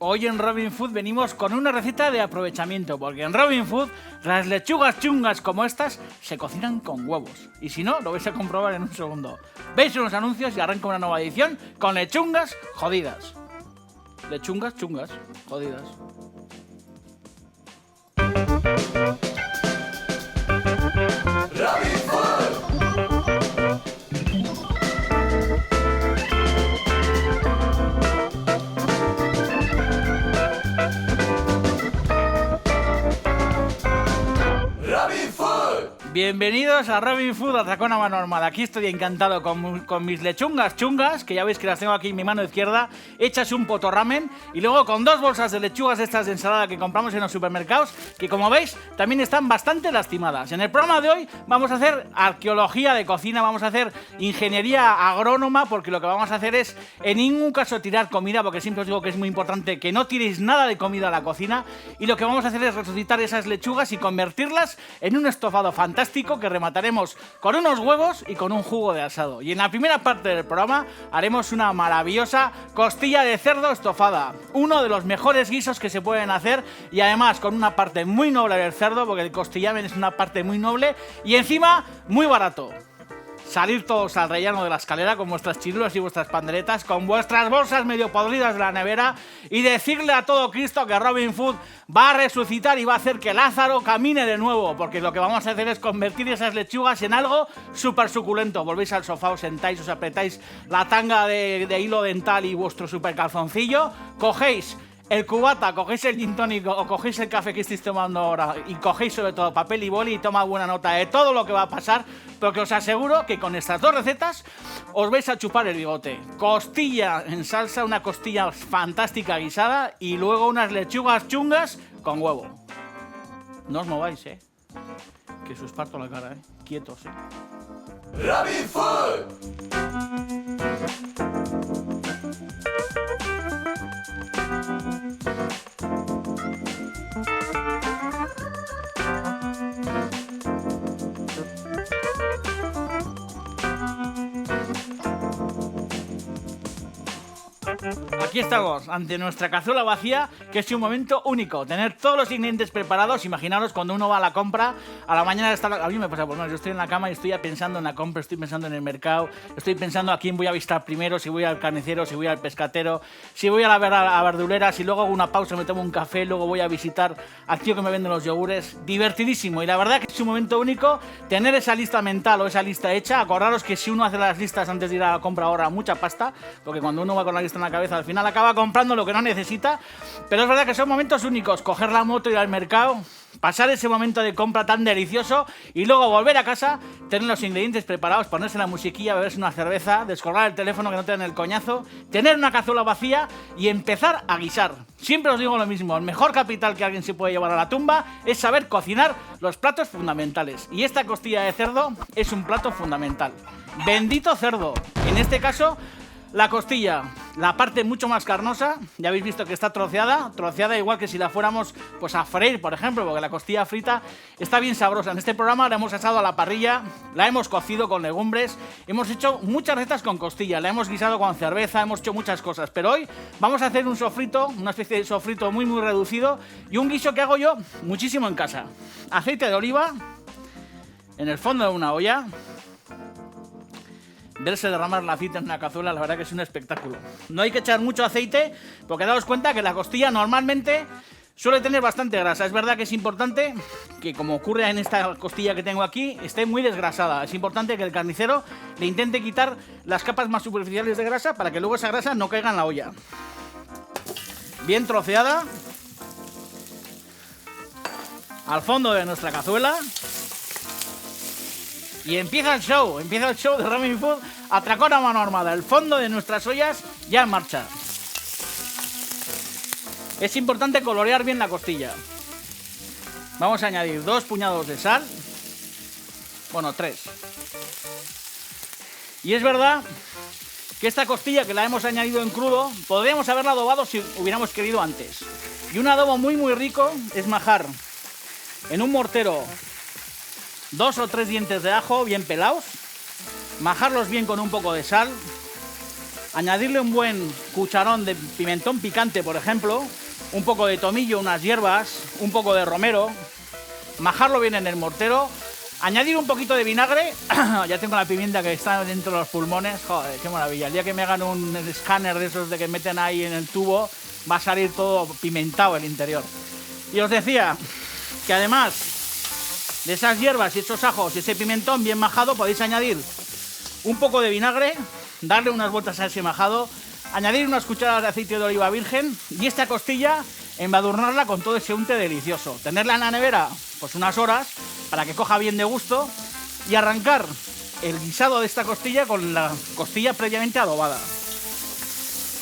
Hoy en Robin Food venimos con una receta de aprovechamiento, porque en Robin Food las lechugas chungas como estas se cocinan con huevos. Y si no, lo vais a comprobar en un segundo. Veis unos anuncios y arranca una nueva edición con lechungas jodidas. Lechungas chungas jodidas. Robin Food. Bienvenidos a Robin Food, Atracón a mano armada. Aquí estoy encantado con mis lechungas chungas, que ya veis que las tengo aquí en mi mano izquierda, hechas un potorramen, y luego con 2 bolsas de lechugas estas de ensalada que compramos en los supermercados, que como veis también están bastante lastimadas. En el programa de hoy vamos a hacer arqueología de cocina, vamos a hacer ingeniería agrónoma, porque lo que vamos a hacer es en ningún caso tirar comida, porque siempre os digo que es muy importante que no tiréis nada de comida a la cocina, y lo que vamos a hacer es resucitar esas lechugas y convertirlas en un estofado fantástico que remataremos con unos huevos y con un jugo de asado. Y en la primera parte del programa haremos una maravillosa costilla de cerdo estofada, uno de los mejores guisos que se pueden hacer, y además con una parte muy noble del cerdo, porque el costillamen es una parte muy noble y encima muy barato. Salir todos al rellano de la escalera con vuestras chirulas y vuestras panderetas, con vuestras bolsas medio podridas de la nevera, y decirle a todo Cristo que Robin Food va a resucitar y va a hacer que Lázaro camine de nuevo, porque lo que vamos a hacer es convertir esas lechugas en algo súper suculento. Volvéis al sofá, os sentáis, os apretáis la tanga de hilo dental y vuestro súper calzoncillo, cogéis el cubata, cogéis el gin tonic o cogéis el café que estáis tomando ahora y cogéis sobre todo papel y boli y tomad buena nota de todo lo que va a pasar, porque os aseguro que con estas 2 recetas os vais a chupar el bigote. Costilla en salsa, una costilla fantástica guisada y luego unas lechugas chungas con huevo. No os mováis, que os parto la cara, quietos, Robin Food. Aquí estamos, ante nuestra cazuela vacía, que es un momento único. Tener todos los ingredientes preparados. Imaginaros cuando uno va a la compra, a la mañana está... A mí me pasa, pues no, yo estoy en la cama y estoy ya pensando en la compra, estoy pensando en el mercado, estoy pensando a quién voy a visitar primero, si voy al carnicero, si voy al pescatero, si voy a la verdulera, si luego hago una pausa, me tomo un café, luego voy a visitar al tío que me vende los yogures. Divertidísimo, y la verdad que es un momento único tener esa lista mental o esa lista hecha. Acordaros que si uno hace las listas antes de ir a la compra ahorra mucha pasta, porque cuando uno va con la lista en la cabeza al final acaba comprando lo que no necesita. Pero es verdad que son momentos únicos, coger la moto, ir al mercado, pasar ese momento de compra tan delicioso y luego volver a casa, tener los ingredientes preparados, ponerse la musiquilla, beberse una cerveza, descolgar el teléfono que no te den el coñazo, tener una cazuela vacía y empezar a guisar. Siempre os digo lo mismo, el mejor capital que alguien se puede llevar a la tumba es saber cocinar los platos fundamentales, y esta costilla de cerdo es un plato fundamental. Bendito cerdo, en este caso la costilla, la parte mucho más carnosa, ya habéis visto que está troceada igual que si la fuéramos pues a freír, por ejemplo, porque la costilla frita está bien sabrosa. En este programa la hemos asado a la parrilla, la hemos cocido con legumbres, hemos hecho muchas recetas con costilla, la hemos guisado con cerveza, hemos hecho muchas cosas, pero hoy vamos a hacer un sofrito, una especie de sofrito muy muy reducido, y un guiso que hago yo muchísimo en casa. Aceite de oliva en el fondo de una olla. Verse derramar el aceite en una cazuela, la verdad que es un espectáculo. No hay que echar mucho aceite, porque daos cuenta que la costilla normalmente suele tener bastante grasa. Es verdad que es importante que, como ocurre en esta costilla que tengo aquí, esté muy desgrasada. Es importante que el carnicero le intente quitar las capas más superficiales de grasa para que luego esa grasa no caiga en la olla. Bien troceada. Al fondo de nuestra cazuela. Y empieza el show de Robin Food, Atracón a mano armada, el fondo de nuestras ollas ya en marcha. Es importante colorear bien la costilla. Vamos a añadir 2 puñados de sal, bueno, 3. Y es verdad que esta costilla, que la hemos añadido en crudo, podríamos haberla adobado si hubiéramos querido antes. Y un adobo muy muy rico es majar en un mortero 2 o 3 dientes de ajo bien pelados, majarlos bien con un poco de sal, añadirle un buen cucharón de pimentón picante, por ejemplo, un poco de tomillo, unas hierbas, un poco de romero, majarlo bien en el mortero, añadir un poquito de vinagre. Ya tengo la pimienta que está dentro de los pulmones. Joder, qué maravilla. El día que me hagan un escáner de esos de que meten ahí en el tubo, va a salir todo pimentado el interior. Y os decía que además de esas hierbas y esos ajos y ese pimentón bien majado, podéis añadir un poco de vinagre, darle unas vueltas a ese majado, añadir unas cucharadas de aceite de oliva virgen y esta costilla embadurnarla con todo ese unte delicioso. Tenerla en la nevera pues unas horas para que coja bien de gusto y arrancar el guisado de esta costilla con la costilla previamente adobada.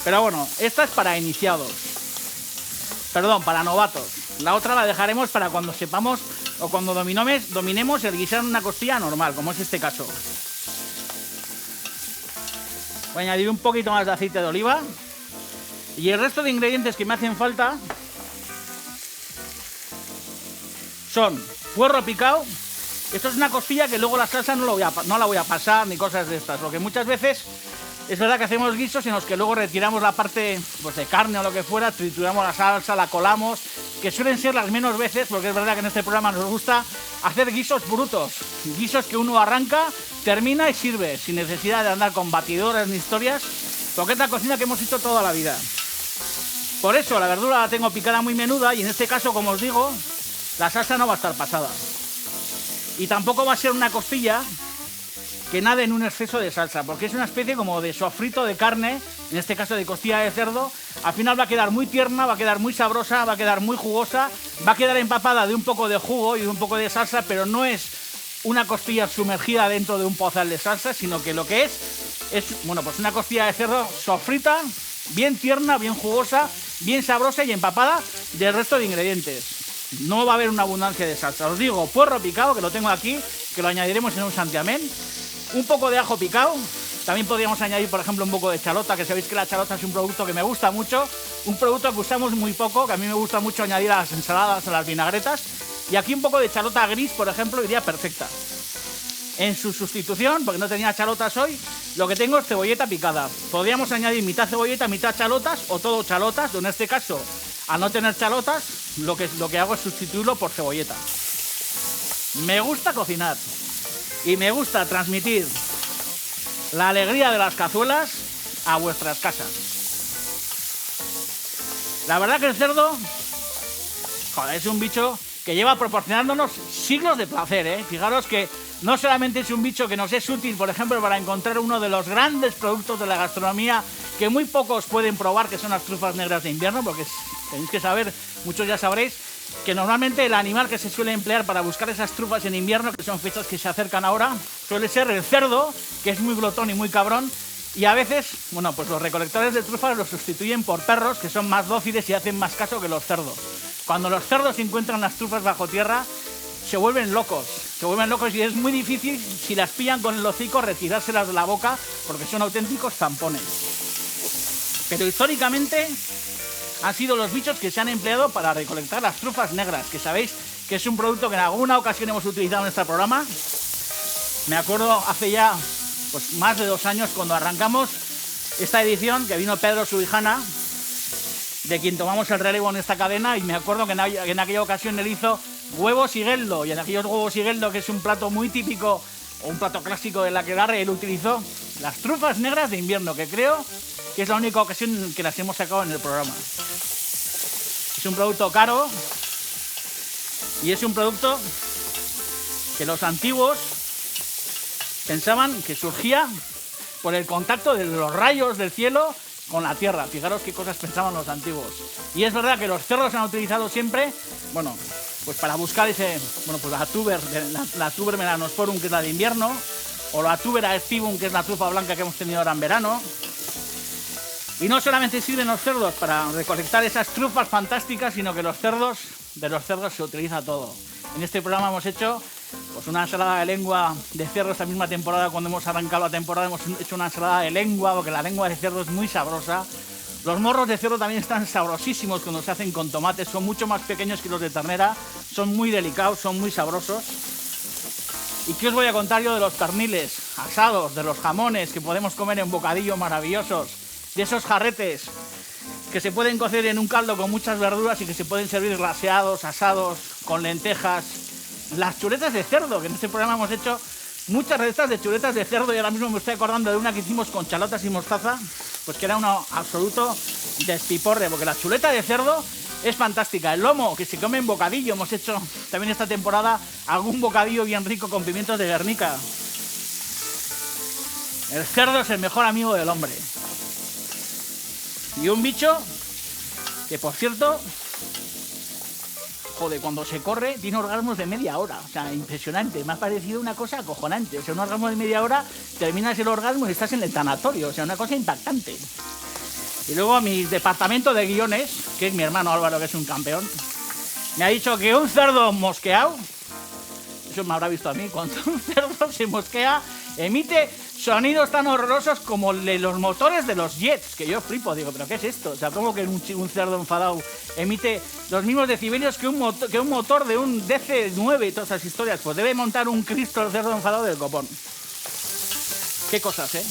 Pero bueno, esta es para iniciados. Perdón, para novatos. La otra la dejaremos para cuando sepamos o cuando dominemos el guisar una costilla normal, como es este caso. Voy a añadir un poquito más de aceite de oliva y el resto de ingredientes que me hacen falta son puerro picado. Esto es una costilla que luego la salsa no la voy a pasar ni cosas de estas, porque muchas veces es verdad que hacemos guisos en los que luego retiramos la parte pues, de carne o lo que fuera, trituramos la salsa, la colamos, que suelen ser las menos veces, porque es verdad que en este programa nos gusta hacer guisos brutos, guisos que uno arranca, termina y sirve, sin necesidad de andar con batidoras ni historias, porque es la cocina que hemos hecho toda la vida. Por eso la verdura la tengo picada muy menuda y en este caso, como os digo, la salsa no va a estar pasada. Y tampoco va a ser una costilla que nade en un exceso de salsa, porque es una especie como de sofrito de carne, en este caso de costilla de cerdo. Al final va a quedar muy tierna, va a quedar muy sabrosa, va a quedar muy jugosa, va a quedar empapada de un poco de jugo y de un poco de salsa, pero no es una costilla sumergida dentro de un pozal de salsa, sino que lo que es bueno, pues una costilla de cerdo sofrita, bien tierna, bien jugosa, bien sabrosa y empapada del resto de ingredientes. No va a haber una abundancia de salsa. Os digo, puerro picado, que lo tengo aquí, que lo añadiremos en un santiamén. Un poco de ajo picado. También podríamos añadir, por ejemplo, un poco de chalota, que sabéis que la chalota es un producto que me gusta mucho. Un producto que usamos muy poco, que a mí me gusta mucho añadir a las ensaladas, a las vinagretas. Y aquí un poco de chalota gris, por ejemplo, iría perfecta. En su sustitución, porque no tenía chalotas hoy, lo que tengo es cebolleta picada. Podríamos añadir mitad cebolleta, mitad chalotas, o todo chalotas, o en este caso, al no tener chalotas, lo que hago es sustituirlo por cebolleta. Me gusta cocinar y me gusta transmitir la alegría de las cazuelas a vuestras casas. La verdad que el cerdo, joder, es un bicho que lleva proporcionándonos siglos de placer, ¿eh? Fijaros que no solamente es un bicho que nos es útil, por ejemplo, para encontrar uno de los grandes productos de la gastronomía que muy pocos pueden probar, que son las trufas negras de invierno, porque tenéis que saber, muchos ya sabréis, que normalmente el animal que se suele emplear para buscar esas trufas en invierno, que son fechas que se acercan ahora, suele ser el cerdo, que es muy glotón y muy cabrón, y a veces, bueno, pues los recolectores de trufas los sustituyen por perros, que son más dóciles y hacen más caso que los cerdos. Cuando los cerdos encuentran las trufas bajo tierra, se vuelven locos y es muy difícil, si las pillan con el hocico, retirárselas de la boca, porque son auténticos zampones. Pero históricamente han sido los bichos que se han empleado para recolectar las trufas negras, que sabéis que es un producto que en alguna ocasión hemos utilizado en este programa. Me acuerdo hace ya pues, más de 2 años cuando arrancamos esta edición, que vino Pedro Subijana, de quien tomamos el relevo en esta cadena, y me acuerdo que en aquella ocasión él hizo huevos y gueldo, y en aquellos huevos y gueldo, que es un plato muy típico o un plato clásico de la aquelarre, él utilizó las trufas negras de invierno, que creo que es la única ocasión en que las hemos sacado en el programa. Es un producto caro y es un producto que los antiguos pensaban que surgía por el contacto de los rayos del cielo con la tierra. Fijaros qué cosas pensaban los antiguos. Y es verdad que los cerdos se han utilizado siempre, bueno, pues para buscar ese, bueno, pues la tuber melanosporum, que es la de invierno, o la tuber aestivum, que es la trufa blanca que hemos tenido ahora en verano. Y no solamente sirven los cerdos para recolectar esas trufas fantásticas, sino que de los cerdos se utiliza todo. En este programa hemos hecho pues, una ensalada de lengua de cerdo esta misma temporada. Cuando hemos arrancado la temporada hemos hecho una ensalada de lengua, porque la lengua de cerdo es muy sabrosa. Los morros de cerdo también están sabrosísimos cuando se hacen con tomate. Son mucho más pequeños que los de ternera, son muy delicados, son muy sabrosos. ¿Y qué os voy a contar yo de los perniles asados, de los jamones que podemos comer en bocadillos maravillosos? de esos jarretes que se pueden cocer en un caldo con muchas verduras y que se pueden servir glaseados, asados, con lentejas. Las chuletas de cerdo, que en este programa hemos hecho muchas recetas de chuletas de cerdo y ahora mismo me estoy acordando de una que hicimos con chalotas y mostaza, pues que era un absoluto despiporre, porque la chuleta de cerdo es fantástica. El lomo, que se come en bocadillo, hemos hecho también esta temporada algún bocadillo bien rico con pimientos de Guernica. El cerdo es el mejor amigo del hombre. Y un bicho que, por cierto, joder, cuando se corre tiene orgasmos de media hora. O sea, impresionante. Me ha parecido una cosa acojonante. O sea, un orgasmo de media hora, terminas el orgasmo y estás en el tanatorio. O sea, una cosa impactante. Y luego mi departamento de guiones, que es mi hermano Álvaro, que es un campeón, me ha dicho que un cerdo mosqueado, eso me habrá visto a mí, cuando un cerdo se mosquea, emite sonidos tan horrorosos como los motores de los jets, que yo flipo, digo, ¿pero qué es esto? O sea, ¿cómo que un cerdo enfadado emite los mismos decibelios que un motor de un DC-9 y todas esas historias? Pues debe montar un Cristo el cerdo enfadado del copón. Qué cosas, ¿eh?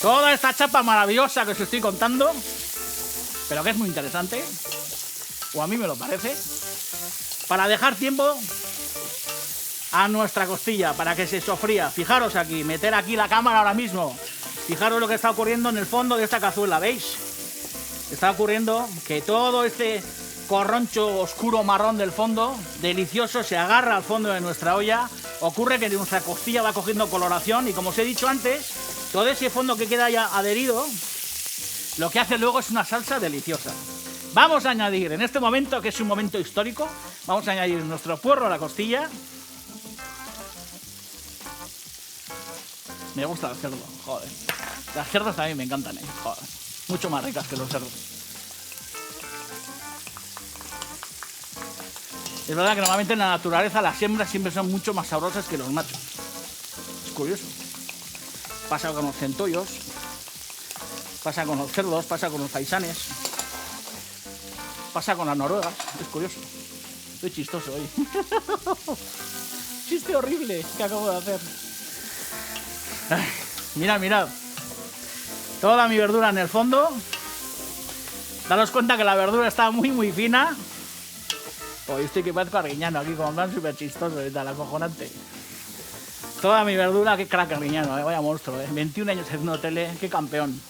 Toda esta chapa maravillosa que os estoy contando, pero que es muy interesante, o a mí me lo parece, para dejar tiempo a nuestra costilla, para que se sofría. Fijaros aquí, meter aquí la cámara ahora mismo. Fijaros lo que está ocurriendo en el fondo de esta cazuela, ¿veis? Está ocurriendo que todo este corroncho oscuro marrón del fondo, delicioso, se agarra al fondo de nuestra olla. Ocurre que nuestra costilla va cogiendo coloración y, como os he dicho antes, todo ese fondo que queda ya adherido, lo que hace luego es una salsa deliciosa. Vamos a añadir, en este momento, que es un momento histórico, vamos a añadir nuestro puerro a la costilla. Me gusta el cerdo, joder. Las cerdas también me encantan, joder. Mucho más ricas que los cerdos. Es verdad que normalmente en la naturaleza las hembras siempre son mucho más sabrosas que los machos. Es curioso. Pasa con los centollos, pasa con los cerdos, pasa con los faisanes, pasa con las noruegas. Es curioso. Estoy chistoso hoy. Chiste horrible que acabo de hacer. Ay, mirad. Toda mi verdura en el fondo. Daros cuenta que la verdura está muy fina. Hoy estoy que parezco Arguiñano aquí, como plan súper chistoso y tal, acojonante. Toda mi verdura, qué crack Arguiñano, vaya monstruo, 21 años haciendo tele, qué campeón.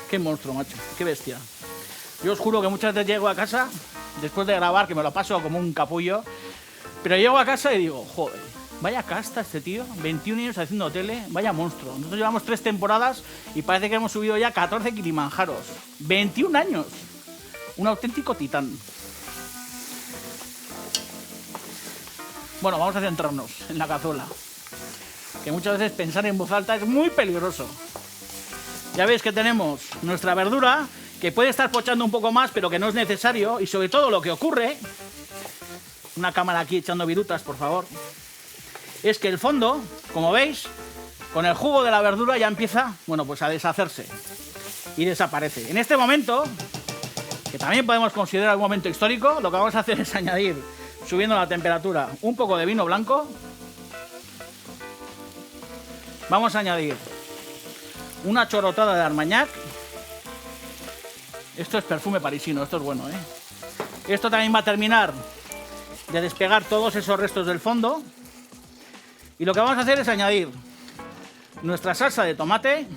Qué monstruo, macho, qué bestia. Yo os juro que muchas veces llego a casa, después de grabar, que me lo paso como un capullo, pero llego a casa y digo, joder, vaya casta este tío, 21 años haciendo tele, vaya monstruo. Nosotros llevamos 3 temporadas y parece que hemos subido ya 14 Kilimanjaros. 21 años, un auténtico titán. Bueno, vamos a centrarnos en la cazuela, que muchas veces pensar en voz alta es muy peligroso. Ya veis que tenemos nuestra verdura, que puede estar pochando un poco más, pero que no es necesario, y sobre todo lo que ocurre, una cámara aquí echando virutas, por favor, es que el fondo, como veis, con el jugo de la verdura ya empieza, bueno, pues a deshacerse y desaparece. En este momento, que también podemos considerar un momento histórico, lo que vamos a hacer es añadir, subiendo la temperatura, un poco de vino blanco. Vamos a añadir una chorrotada de Armagnac. Esto es perfume parisino, esto es bueno, ¿eh? Esto también va a terminar de despegar todos esos restos del fondo. Y lo que vamos a hacer es añadir nuestra salsa de tomate,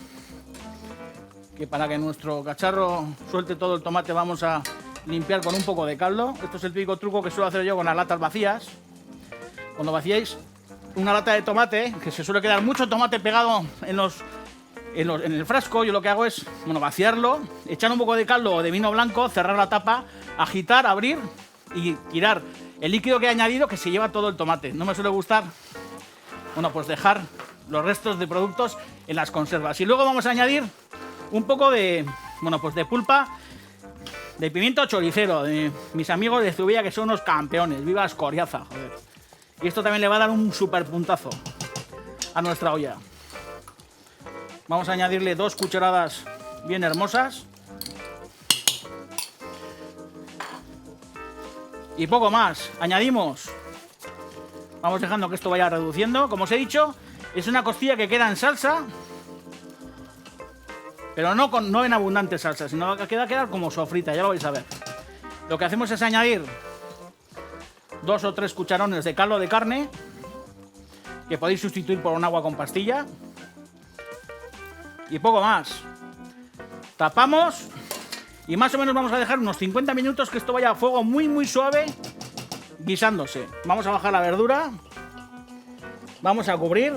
que para que nuestro cacharro suelte todo el tomate vamos a limpiar con un poco de caldo. Esto es el típico truco que suelo hacer yo con las latas vacías. Cuando vaciáis una lata de tomate, que se suele quedar mucho tomate pegado en el frasco, yo lo que hago es, bueno, vaciarlo, echar un poco de caldo o de vino blanco, cerrar la tapa, agitar, abrir y tirar el líquido que he añadido, que se lleva todo el tomate. No me suele gustar, bueno, pues dejar los restos de productos en las conservas. Y luego vamos a añadir un poco de, bueno, pues de pulpa de pimiento choricero, de mis amigos de Zubia, que son unos campeones. Viva Escoriaza, joder. Y esto también le va a dar un super puntazo a nuestra olla. Vamos a añadirle 2 cucharadas bien hermosas. Y poco más. Añadimos. Vamos dejando que esto vaya reduciendo. Como os he dicho, es una costilla que queda en salsa. pero no en abundante salsa, sino que queda como sofrita, ya lo vais a ver. Lo que hacemos es añadir 2 o 3 cucharones de caldo de carne, que podéis sustituir por un agua con pastilla. Y poco más. Tapamos y más o menos vamos a dejar unos 50 minutos que esto vaya a fuego muy suave, guisándose. Vamos a bajar la verdura. Vamos a cubrir.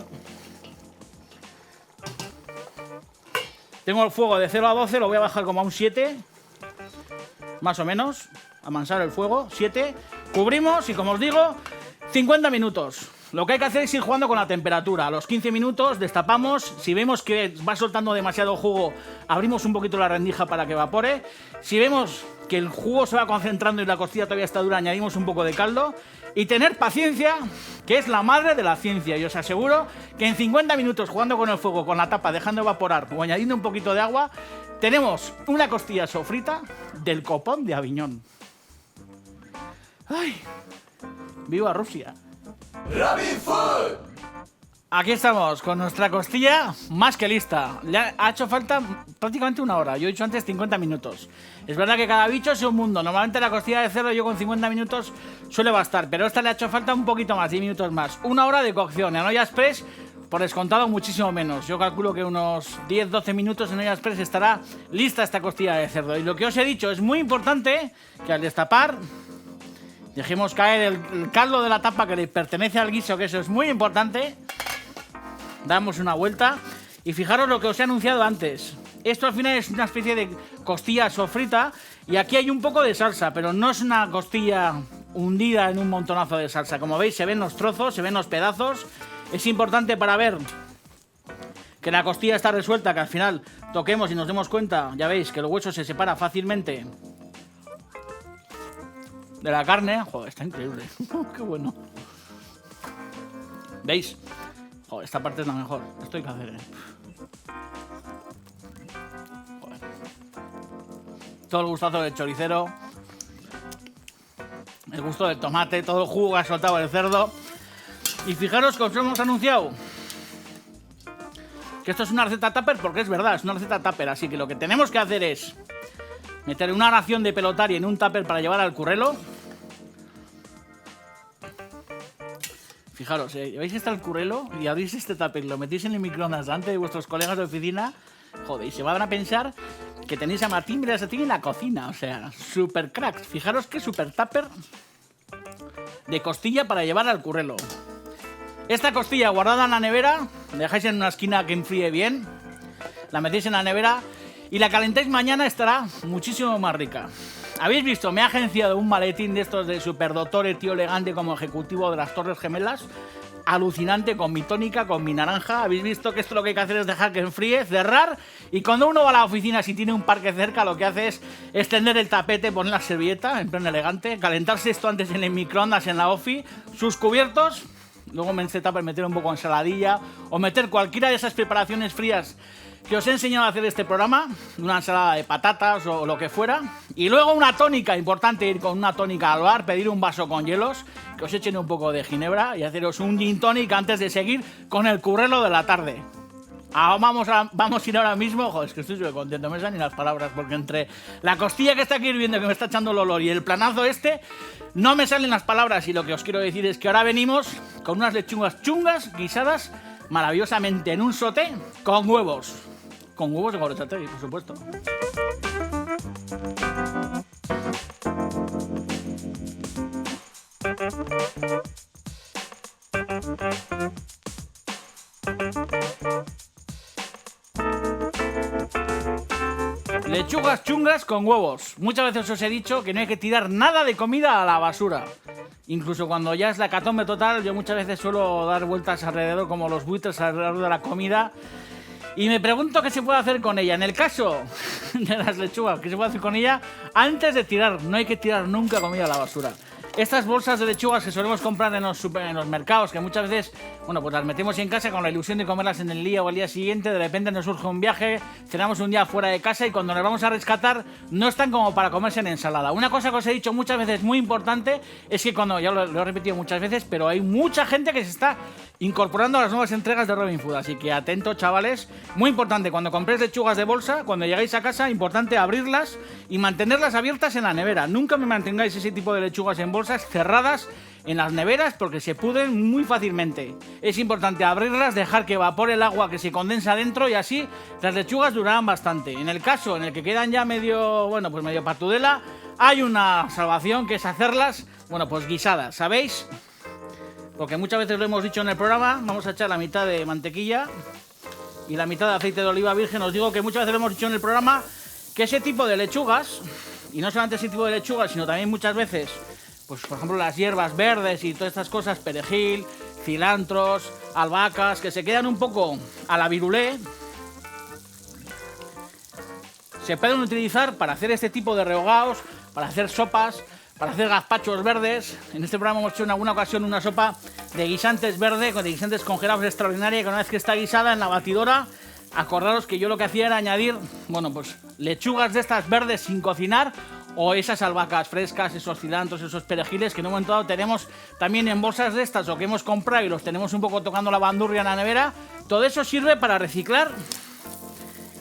Tengo el fuego de 0 a 12, lo voy a bajar como a un 7. Más o menos. Amansar el fuego. 7. Cubrimos y como os digo, 50 minutos. Lo que hay que hacer es ir jugando con la temperatura. A los 15 minutos destapamos. Si vemos que va soltando demasiado jugo, abrimos un poquito la rendija para que evapore. Si vemos que el jugo se va concentrando y la costilla todavía está dura, añadimos un poco de caldo. Y tener paciencia, que es la madre de la ciencia. Y os aseguro que en 50 minutos jugando con el fuego, con la tapa, dejando evaporar o añadiendo un poquito de agua, tenemos una costilla sofrita del copón de Aviñón. ¡Ay! ¡Viva Rusia! Rabbit Food. Aquí estamos, con nuestra costilla más que lista. Le ha hecho falta prácticamente una hora. Yo he dicho antes 50 minutos. Es verdad que cada bicho es un mundo. Normalmente la costilla de cerdo yo con 50 minutos suele bastar. Pero esta le ha hecho falta un poquito más, 10 minutos más. Una hora de cocción. En olla express, por descontado, muchísimo menos. Yo calculo que unos 10-12 minutos en olla express estará lista esta costilla de cerdo. Y lo que os he dicho es muy importante que al destapar dejemos caer el caldo de la tapa que le pertenece al guiso, que eso es muy importante. Damos una vuelta y fijaros lo que os he anunciado antes. Esto al final es una especie de costilla sofrita y aquí hay un poco de salsa, pero no es una costilla hundida en un montonazo de salsa. Como veis, se ven los trozos, se ven los pedazos. Es importante para ver que la costilla está resuelta, que al final toquemos y nos demos cuenta, ya veis, que el hueso se separa fácilmente de la carne. Joder, está increíble. Qué bueno. ¿Veis? Joder, esta parte es la mejor. Esto hay que hacer, Joder. Todo el gustazo del choricero. El gusto del tomate. Todo el jugo que ha soltado el cerdo. Y fijaros que os hemos anunciado que esto es una receta tupper, porque es verdad, es una receta tupper. Así que lo que tenemos que hacer es meter una ración de pelotari en un tupper para llevar al currelo. Fijaros, ¿veis que está el currelo? Y abrís este tupper, lo metís en el microondas delante de vuestros colegas de oficina. Joder, y se van a pensar que tenéis a Martín Berasatín en la cocina. O sea, super cracks. Fijaros que super tupper de costilla para llevar al currelo. Esta costilla guardada en la nevera, la dejáis en una esquina que enfríe bien. La metéis en la nevera y la calentáis mañana, estará muchísimo más rica. ¿Habéis visto? Me ha agenciado un maletín de estos de superdotore, tío elegante, como ejecutivo de las Torres Gemelas. Alucinante, con mi tónica, con mi naranja. ¿Habéis visto que esto lo que hay que hacer es dejar que enfríe, cerrar? Y cuando uno va a la oficina, si tiene un parque cerca, lo que hace es extender el tapete, poner la servilleta, en plan elegante, calentarse esto antes en el microondas, en la ofi, sus cubiertos. Luego me enceta para meter un poco de ensaladilla o meter cualquiera de esas preparaciones frías que os he enseñado a hacer este programa, una ensalada de patatas o lo que fuera. Y luego una tónica, importante ir con una tónica al bar, pedir un vaso con hielos, que os echen un poco de ginebra y haceros un gin tonic antes de seguir con el currelo de la tarde. Vamos a ir ahora mismo. Joder, es que estoy súper contento, no me salen ni las palabras, porque entre la costilla que está aquí hirviendo, que me está echando el olor, y el planazo este, no me salen las palabras. Y lo que os quiero decir es que ahora venimos con unas lechugas chungas guisadas maravillosamente en un sauté con huevos. Con huevos de Gorrotxategi, por supuesto. Lechugas chungas con huevos. Muchas veces os he dicho que no hay que tirar nada de comida a la basura. Incluso cuando ya es la hecatombe total, yo muchas veces suelo dar vueltas alrededor como los buitres alrededor de la comida. Y me pregunto qué se puede hacer con ella. En el caso de las lechugas, ¿qué se puede hacer con ella? Antes de tirar, no hay que tirar nunca comida a la basura. Estas bolsas de lechugas que solemos comprar en los mercados, que muchas veces, bueno, pues las metemos en casa con la ilusión de comerlas en el día o el día siguiente, de repente nos surge un viaje, cenamos un día fuera de casa y cuando las vamos a rescatar no están como para comerse en ensalada. Una cosa que os he dicho muchas veces muy importante es que cuando, ya lo he repetido muchas veces, pero hay mucha gente que se está incorporando a las nuevas entregas de Robin Food, así que atentos, chavales. Muy importante, cuando compréis lechugas de bolsa, cuando llegáis a casa, importante abrirlas y mantenerlas abiertas en la nevera. Nunca me mantengáis ese tipo de lechugas en bolsas cerradas en las neveras porque se pudren muy fácilmente. Es importante abrirlas, dejar que evapore el agua que se condensa dentro y así las lechugas durarán bastante. En el caso en el que quedan ya medio, bueno, pues medio partudela, hay una salvación que es hacerlas, bueno, pues guisadas, ¿sabéis? Porque muchas veces lo hemos dicho en el programa, vamos a echar la mitad de mantequilla y la mitad de aceite de oliva virgen. Os digo que muchas veces lo hemos dicho en el programa que ese tipo de lechugas, y no solamente ese tipo de lechugas, sino también muchas veces, pues por ejemplo las hierbas verdes y todas estas cosas, perejil, cilantros, albahacas, que se quedan un poco a la virulé, se pueden utilizar para hacer este tipo de rehogados, para hacer sopas, para hacer gazpachos verdes. En este programa hemos hecho en alguna ocasión una sopa de guisantes verde, con guisantes congelados extraordinaria, que una vez que está guisada en la batidora, acordaros que yo lo que hacía era añadir, bueno, pues lechugas de estas verdes sin cocinar, o esas albahacas frescas, esos cilantros, esos perejiles que en un momento dado tenemos también en bolsas de estas o que hemos comprado y los tenemos un poco tocando la bandurria en la nevera. Todo eso sirve para reciclar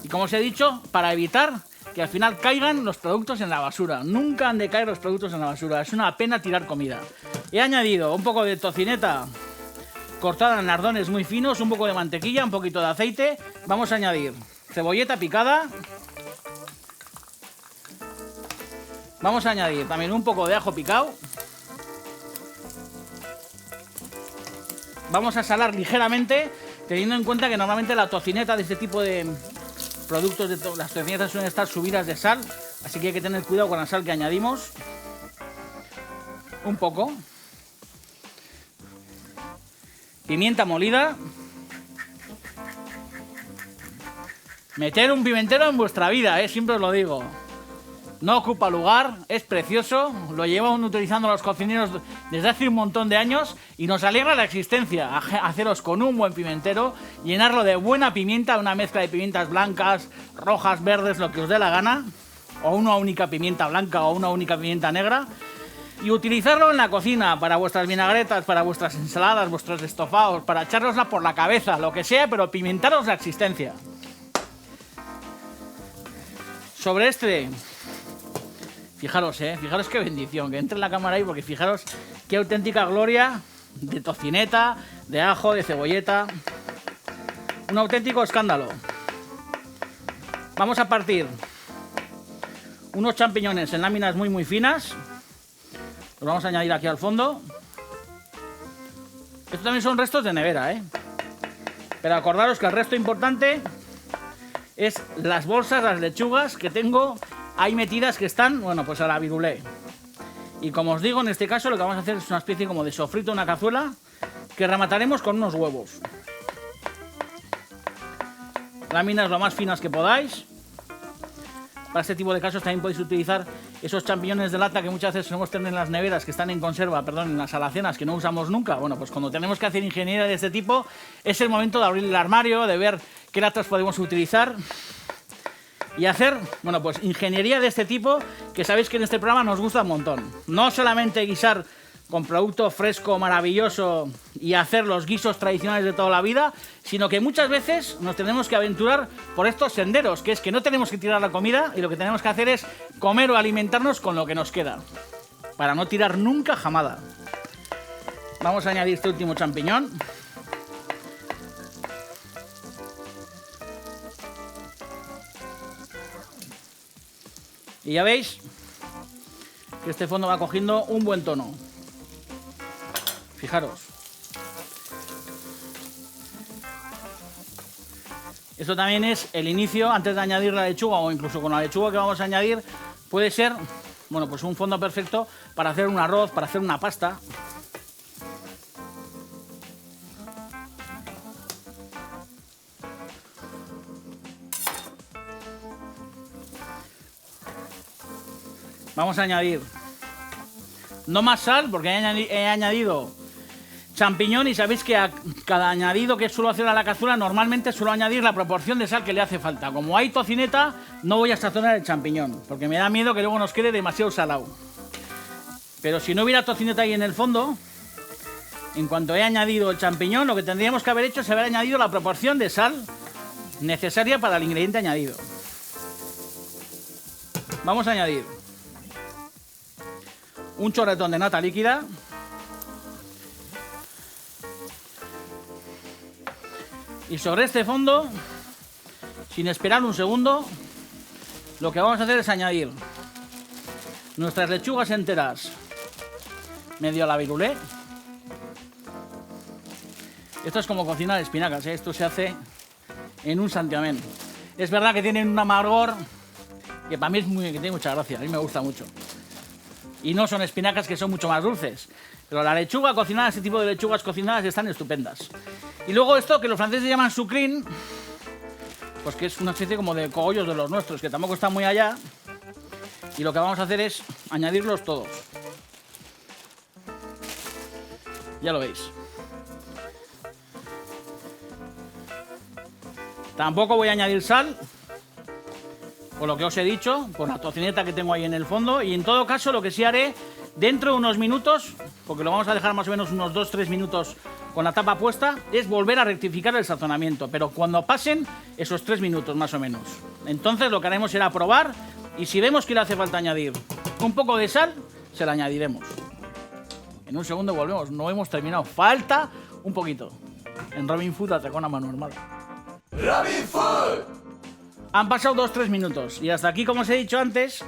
y, como os he dicho, para evitar que al final caigan los productos en la basura. Nunca han de caer los productos en la basura, es una pena tirar comida. He añadido un poco de tocineta cortada en lardones muy finos, un poco de mantequilla, un poquito de aceite. Vamos a añadir cebolleta picada. Vamos a añadir también un poco de ajo picado. Vamos a salar ligeramente, teniendo en cuenta que normalmente la tocineta de este tipo de productos, las tocinetas suelen estar subidas de sal, así que hay que tener cuidado con la sal que añadimos. Un poco. Pimienta molida. Meter un pimentero en vuestra vida, siempre os lo digo. No ocupa lugar, es precioso, lo llevan utilizando los cocineros desde hace un montón de años y nos alegra la existencia. Haceros con un buen pimentero, llenarlo de buena pimienta, una mezcla de pimientas blancas, rojas, verdes, lo que os dé la gana, o una única pimienta blanca o una única pimienta negra, y utilizarlo en la cocina para vuestras vinagretas, para vuestras ensaladas, vuestros estofados, para echárosla por la cabeza, lo que sea, pero pimentaros la existencia. Sobre este... Fijaros, fijaros qué bendición, que entre en la cámara ahí, porque fijaros qué auténtica gloria de tocineta, de ajo, de cebolleta. Un auténtico escándalo. Vamos a partir unos champiñones en láminas muy muy finas. Los vamos a añadir aquí al fondo. Estos también son restos de nevera, Pero acordaros que el resto importante es las bolsas, las lechugas que tengo ahí metidas, que están, bueno, pues a la virulé. Y como os digo, en este caso lo que vamos a hacer es una especie como de sofrito, una cazuela, que remataremos con unos huevos. Láminas lo más finas que podáis. Para este tipo de casos también podéis utilizar esos champiñones de lata que muchas veces solemos tener en las neveras, que están en conserva, perdón, en las alacenas, que no usamos nunca. Bueno, pues cuando tenemos que hacer ingeniería de este tipo, es el momento de abrir el armario, de ver qué latas podemos utilizar y hacer, bueno, pues ingeniería de este tipo, que sabéis que en este programa nos gusta un montón. No solamente guisar con producto fresco, maravilloso y hacer los guisos tradicionales de toda la vida, sino que muchas veces nos tenemos que aventurar por estos senderos, que es que no tenemos que tirar la comida y lo que tenemos que hacer es comer o alimentarnos con lo que nos queda, para no tirar nunca jamada. Vamos a añadir este último champiñón. Y ya veis que este fondo va cogiendo un buen tono. Fijaros. Esto también es el inicio, antes de añadir la lechuga, o incluso con la lechuga que vamos a añadir, puede ser, bueno, pues un fondo perfecto para hacer un arroz, para hacer una pasta. Vamos a añadir No más sal, porque he añadido champiñón y sabéis que a cada añadido que suelo hacer a la cazuela normalmente suelo añadir la proporción de sal que le hace falta. Como hay tocineta, no voy a sazonar el champiñón, porque me da miedo que luego nos quede demasiado salado. Pero si no hubiera tocineta ahí en el fondo, en cuanto he añadido el champiñón, lo que tendríamos que haber hecho es haber añadido la proporción de sal necesaria para el ingrediente añadido. Vamos a añadir un chorretón de nata líquida. Y sobre este fondo, sin esperar un segundo, lo que vamos a hacer es añadir nuestras lechugas enteras medio a la virulé. Esto es como cocinar espinacas, ¿eh? Esto se hace en un santiamén. Es verdad que tienen un amargor que para mí es que tiene mucha gracia, a mí me gusta mucho. Y no son espinacas que son mucho más dulces. Pero la lechuga cocinada, este tipo de lechugas cocinadas están estupendas. Y luego esto que los franceses llaman sucrín, pues que es una especie como de cogollos de los nuestros, que tampoco están muy allá. Y lo que vamos a hacer es añadirlos todos. Ya lo veis. Tampoco voy a añadir sal, por lo que os he dicho, por la tocineta que tengo ahí en el fondo. Y en todo caso lo que sí haré, dentro de unos minutos, porque lo vamos a dejar más o menos unos 2-3 minutos con la tapa puesta, es volver a rectificar el sazonamiento, pero cuando pasen esos 3 minutos más o menos. Entonces lo que haremos será probar y si vemos que le hace falta añadir un poco de sal, se la añadiremos. En un segundo volvemos, no hemos terminado, falta un poquito. En Robin Food atracón a mano armada. Robin Food. Han pasado 2-3 minutos y hasta aquí, como os he dicho antes,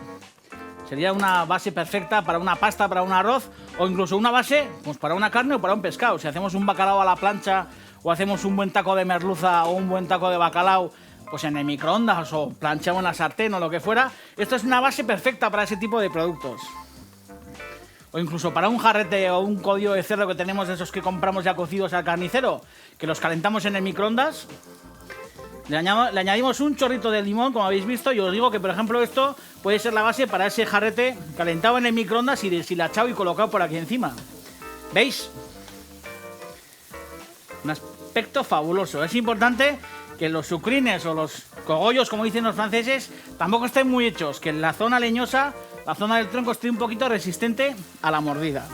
sería una base perfecta para una pasta, para un arroz o incluso una base pues para una carne o para un pescado. Si hacemos un bacalao a la plancha o hacemos un buen taco de merluza o un buen taco de bacalao pues en el microondas o planchamos en la sartén o lo que fuera, esto es una base perfecta para ese tipo de productos. O incluso para un jarrete o un codillo de cerdo que tenemos de esos que compramos ya cocidos al carnicero, que los calentamos en el microondas. Le añadimos un chorrito de limón, como habéis visto, y os digo que, por ejemplo, esto puede ser la base para ese jarrete calentado en el microondas y deshilachado y colocado por aquí encima. ¿Veis? Un aspecto fabuloso. Es importante que los sucrines o los cogollos, como dicen los franceses, tampoco estén muy hechos, que la zona leñosa, la zona del tronco, esté un poquito resistente a la mordida.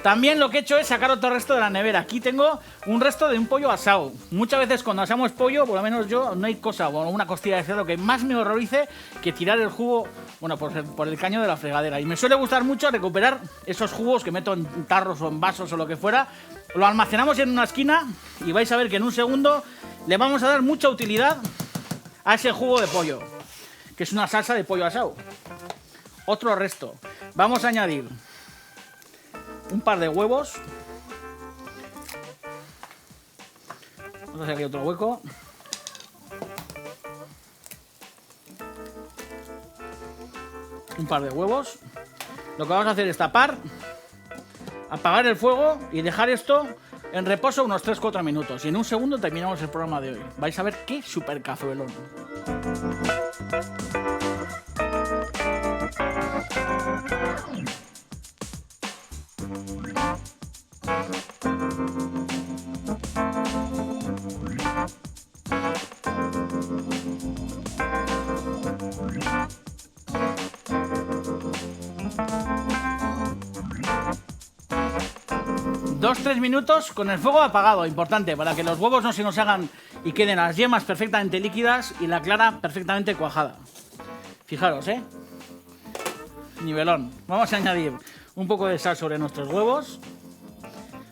También lo que he hecho es sacar otro resto de la nevera. Aquí tengo un resto de un pollo asado. Muchas veces cuando asamos pollo, por lo menos yo, no hay cosa, o una costilla de cerdo que más me horrorice que tirar el jugo, bueno, por el caño de la fregadera. Y me suele gustar mucho recuperar esos jugos que meto en tarros o en vasos o lo que fuera. Lo almacenamos en una esquina y vais a ver que en un segundo le vamos a dar mucha utilidad a ese jugo de pollo, que es una salsa de pollo asado. Otro resto. Vamos a añadir un par de huevos. Vamos a hacer aquí otro hueco. Un par de huevos. Lo que vamos a hacer es tapar, apagar el fuego y dejar esto en reposo unos 3-4 minutos. Y en un segundo terminamos el programa de hoy. Vais a ver qué super cazuelón. Dos, 3 minutos con el fuego apagado, importante, para que los huevos no se nos hagan y queden las yemas perfectamente líquidas y la clara perfectamente cuajada. Fijaros, nivelón. Vamos a añadir un poco de sal sobre nuestros huevos.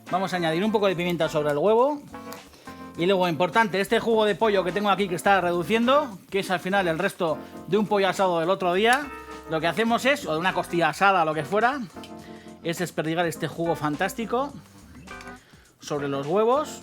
Vamos a añadir un poco de pimienta sobre el huevo. Y luego, importante, este jugo de pollo que tengo aquí que está reduciendo, que es al final el resto de un pollo asado del otro día, lo que hacemos es, o de una costilla asada o lo que fuera, es desperdigar este jugo fantástico sobre los huevos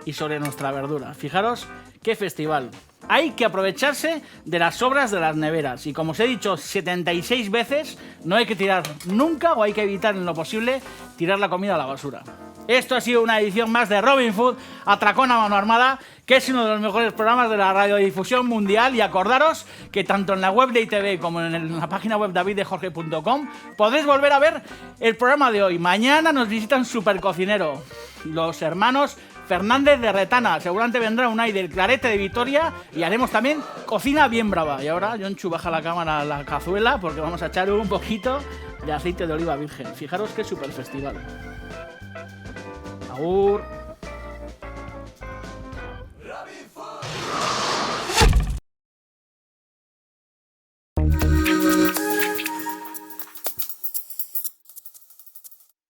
y sobre nuestra verdura. Fijaros qué festival. Hay que aprovecharse de las sobras de las neveras. Y como os he dicho 76 veces, no hay que tirar nunca o hay que evitar en lo posible tirar la comida a la basura. Esto ha sido una edición más de Robin Food, Atracón a mano armada, que es uno de los mejores programas de la radiodifusión mundial. Y acordaros que tanto en la web de ITV como en la página web daviddejorge.com podréis volver a ver el programa de hoy. Mañana nos visitan Supercocinero, los hermanos Fernández de Retana. Seguramente vendrá Unai del Clarete de Vitoria y haremos también cocina bien brava. Y ahora, Jonchu, baja la cámara a la cazuela porque vamos a echar un poquito de aceite de oliva virgen. Fijaros que super festival. Agur.